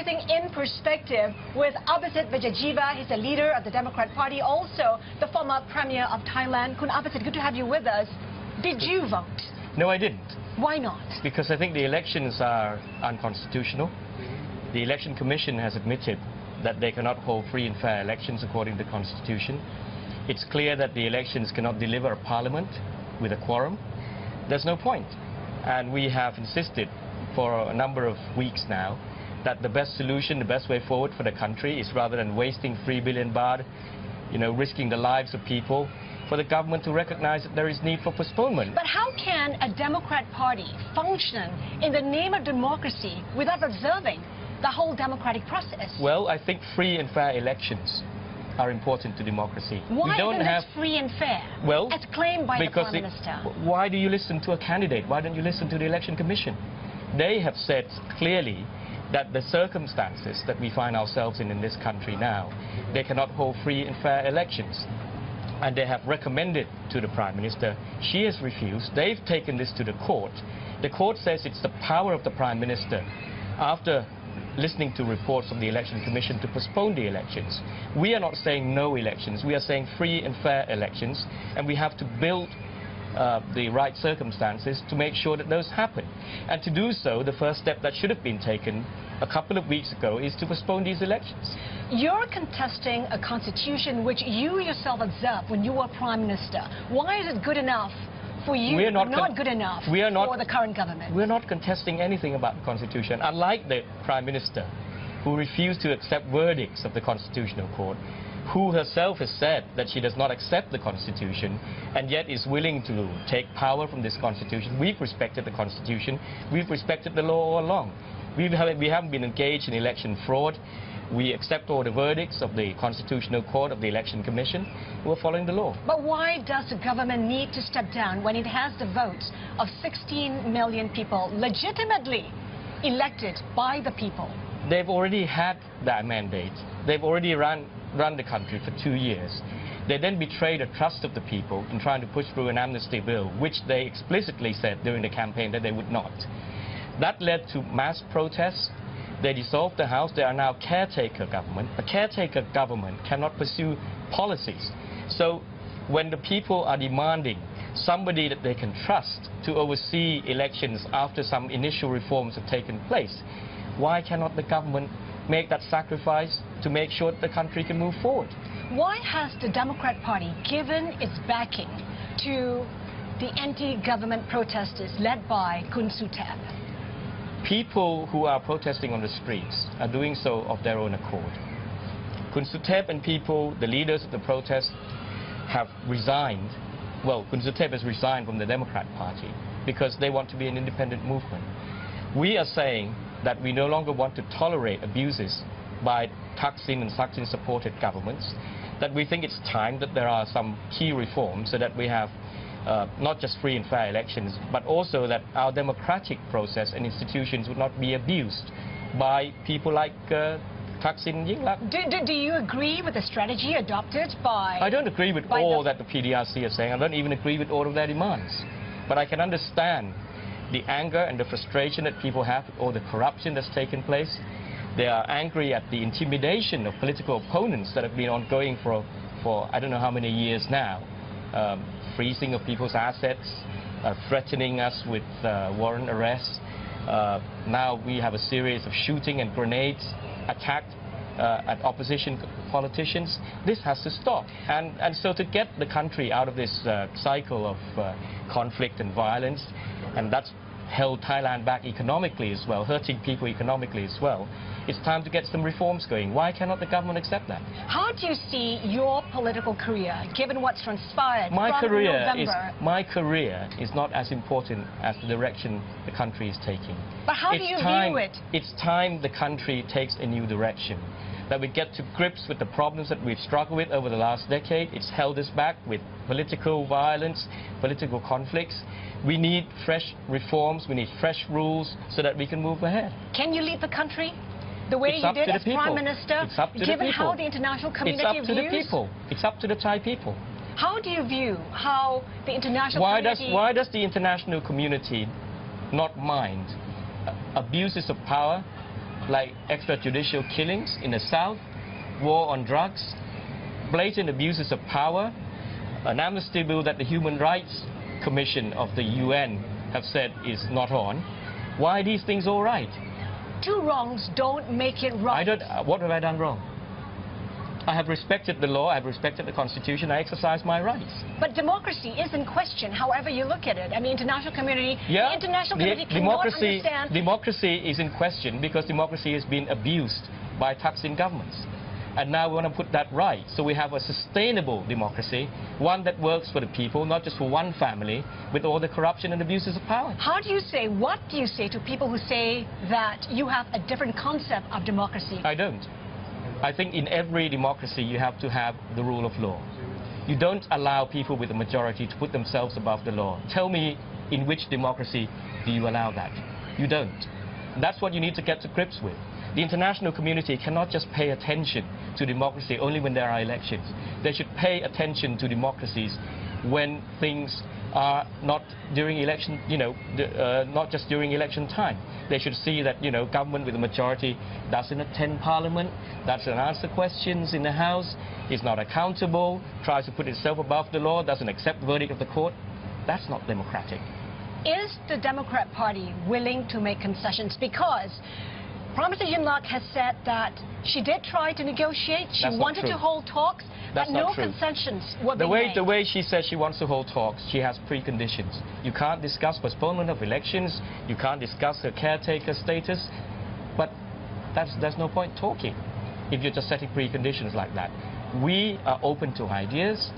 everything in perspective with Abhisit Vijayjiva. He's the leader of the Democrat Party, also the former Premier of Thailand. Kun Abhisit, good to have you with us. Did you vote? No, I didn't. Why not? Because I think the elections are unconstitutional. The Election Commission has admitted that they cannot hold free and fair elections according to the Constitution. It's clear that the elections cannot deliver a parliament with a quorum. There's no point. And we have insisted for a number of weeks now that the best solution, the best way forward for the country is, rather than wasting 3 billion baht, risking the lives of people, for the government to recognize that there is need for postponement. But how can a Democrat Party function in the name of democracy without observing the whole democratic process? Well, I think free and fair elections are important to democracy. Why isn't it free and fair, well, as claimed by the Prime Minister? Why do you listen to a candidate? Why don't you listen to the Election Commission? They have said clearly that the circumstances that we find ourselves in this country now, they cannot hold free and fair elections. And they have recommended to the Prime Minister. She has refused. They've taken this to the court. The court says it's the power of the Prime Minister, after listening to reports of the Election Commission, to postpone the elections. We are not saying no elections. We are saying free and fair elections, and we have to build the right circumstances to make sure that those happen. And to do so, the first step that should have been taken a couple of weeks ago is to postpone these elections. You're contesting a constitution which you yourself observed when you were Prime Minister. Why is it good enough for you, but not good enough for the current government? We're not contesting anything about the Constitution. Unlike the Prime Minister, who refused to accept verdicts of the Constitutional Court, who herself has said that she does not accept the Constitution and yet is willing to take power from this Constitution. We've respected the Constitution. We've respected the law all along. We haven't been engaged in election fraud. We accept all the verdicts of the Constitutional Court, of the Election Commission. We're following the law. But why does the government need to step down when it has the votes of 16 million people legitimately elected by the people? They've already had that mandate. They've already run the country for 2 years. They then betrayed the trust of the people in trying to push through an amnesty bill, which they explicitly said during the campaign that they would not. That led to mass protests. They dissolved the House. They are now caretaker government. A caretaker government cannot pursue policies. So when the people are demanding somebody that they can trust to oversee elections after some initial reforms have taken place, why cannot the government make that sacrifice to make sure that the country can move forward? Why has the Democrat Party given its backing to the anti-government protesters led by Kun Suthep? People who are protesting on the streets are doing so of their own accord. Kun Suthep and people, the leaders of the protest, have resigned. Well, Kun Suthep has resigned from the Democrat Party because they want to be an independent movement. We are saying that we no longer want to tolerate abuses by Thaksin and Thaksin-supported governments, that we think it's time that there are some key reforms so that we have not just free and fair elections, but also that our democratic process and institutions would not be abused by people like Thaksin and Yingluck. Do you agree with the strategy adopted by... I don't agree with all that the PDRC is saying. I don't even agree with all of their demands. But I can understand the anger and the frustration that people have with all the corruption that's taken place. They are angry at the intimidation of political opponents that have been ongoing for I don't know how many years now. Freezing of people's assets, threatening us with warrant arrests. Now we have a series of shooting and grenades attacked at opposition politicians. This has to stop. And so to get the country out of this cycle of conflict and violence, and that's held Thailand back economically as well, hurting people economically as well, it's time to get some reforms going. Why cannot the government accept that? How do you see your political career, given what's transpired my from career November? My career is not as important as the direction the country is taking. But how do you view it? It's time the country takes a new direction, that we get to grips with the problems that we've struggled with over the last decade. It's held us back with political violence, political conflicts. We need fresh reforms, we need fresh rules so that we can move ahead. Can you lead the country the way you did as Prime Minister, given how the international community views? It's up to the people. It's up to the Thai people. How do you view how the international community... Why does the international community not mind abuses of power, like extrajudicial killings in the South, war on drugs, blatant abuses of power, an amnesty bill that the Human Rights Commission of the UN have said is not on. Why are these things all right? Two wrongs don't make it right. What have I done wrong? I have respected the law, I have respected the Constitution, I exercise my rights. But democracy is in question, however you look at it. I mean, international community, the international community cannot understand... Democracy is in question because democracy has been abused by Thaksin governments. And now we want to put that right. So we have a sustainable democracy, one that works for the people, not just for one family, with all the corruption and abuses of power. How do you say, what do you say to people who say that you have a different concept of democracy? I don't. I think in every democracy you have to have the rule of law. You don't allow people with a majority to put themselves above the law. Tell me in which democracy do you allow that? You don't. That's what you need to get to grips with. The international community cannot just pay attention to democracy only when there are elections. They should pay attention to democracies when things are not during election, not just during election time. They should see that, government with a majority doesn't attend parliament, doesn't answer questions in the House, is not accountable, tries to put itself above the law, doesn't accept the verdict of the court. That's not democratic. Is the Democrat Party willing to make concessions? Because Prime Minister Yingluck has said that she did try to negotiate, she wanted to hold talks, but no concessions were being made. The way she says she wants to hold talks, she has preconditions. You can't discuss postponement of elections, you can't discuss her caretaker status, but there's no point talking if you're just setting preconditions like that. We are open to ideas.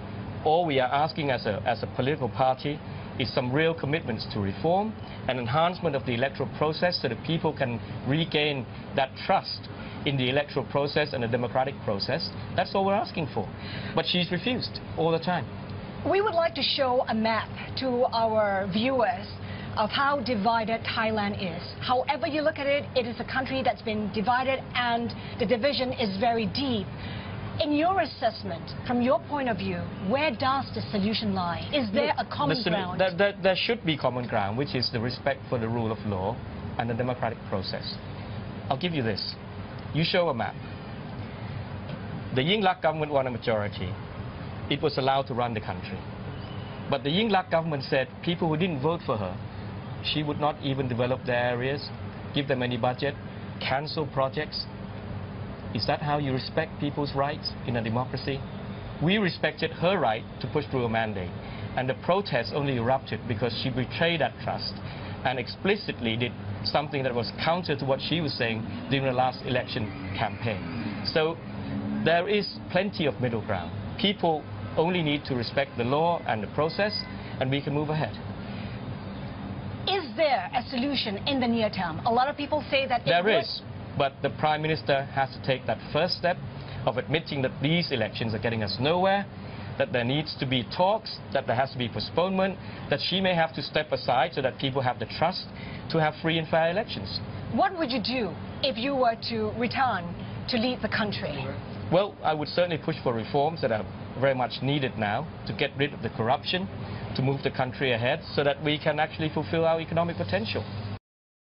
All we are asking as a political party is some real commitments to reform and enhancement of the electoral process so that people can regain that trust in the electoral process and the democratic process. That's all we're asking for. But she's refused all the time. We would like to show a map to our viewers of how divided Thailand is. However you look at it, it is a country that's been divided and the division is very deep. In your assessment, from your point of view, where does the solution lie? Is there a common ground? There should be common ground, which is the respect for the rule of law and the democratic process. I'll give you this. You show a map. The Yingluck government won a majority. It was allowed to run the country. But the Yingluck government said people who didn't vote for her, she would not even develop their areas, give them any budget, cancel projects. Is that how you respect people's rights in a democracy? We respected her right to push through a mandate. And the protests only erupted because she betrayed that trust and explicitly did something that was counter to what she was saying during the last election campaign. So there is plenty of middle ground. People only need to respect the law and the process, and we can move ahead. Is there a solution in the near term? A lot of people say that there is. But the Prime Minister has to take that first step of admitting that these elections are getting us nowhere, that there needs to be talks, that there has to be postponement, that she may have to step aside so that people have the trust to have free and fair elections. What would you do if you were to return to lead the country? Well, I would certainly push for reforms that are very much needed now to get rid of the corruption, to move the country ahead so that we can actually fulfill our economic potential.